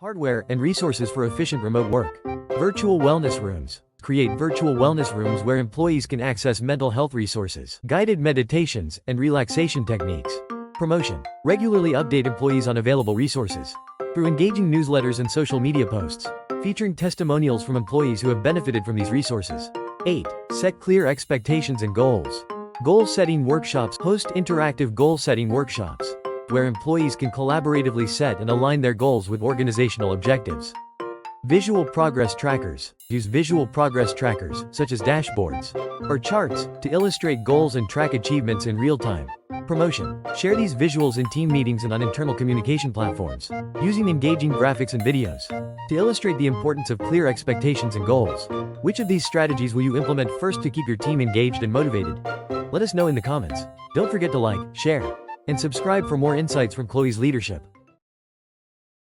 Hardware and resources for efficient remote work. Virtual wellness rooms. Create virtual wellness rooms where employees can access mental health resources, guided meditations, and relaxation techniques. Promotion. Regularly update employees on available resources through engaging newsletters and social media posts, featuring testimonials from employees who have benefited from these resources. 8. Set clear expectations and goals. Goal setting workshops. Host interactive goal setting workshops where employees can collaboratively set and align their goals with organizational objectives. Visual progress trackers. Use visual progress trackers, such as dashboards or charts, to illustrate goals and track achievements in real time. Promotion. Share these visuals in team meetings and on internal communication platforms, using engaging graphics and videos to illustrate the importance of clear expectations and goals. Which of these strategies will you implement first to keep your team engaged and motivated? Let us know in the comments. Don't forget to like, share, and subscribe for more insights from Chloe's leadership.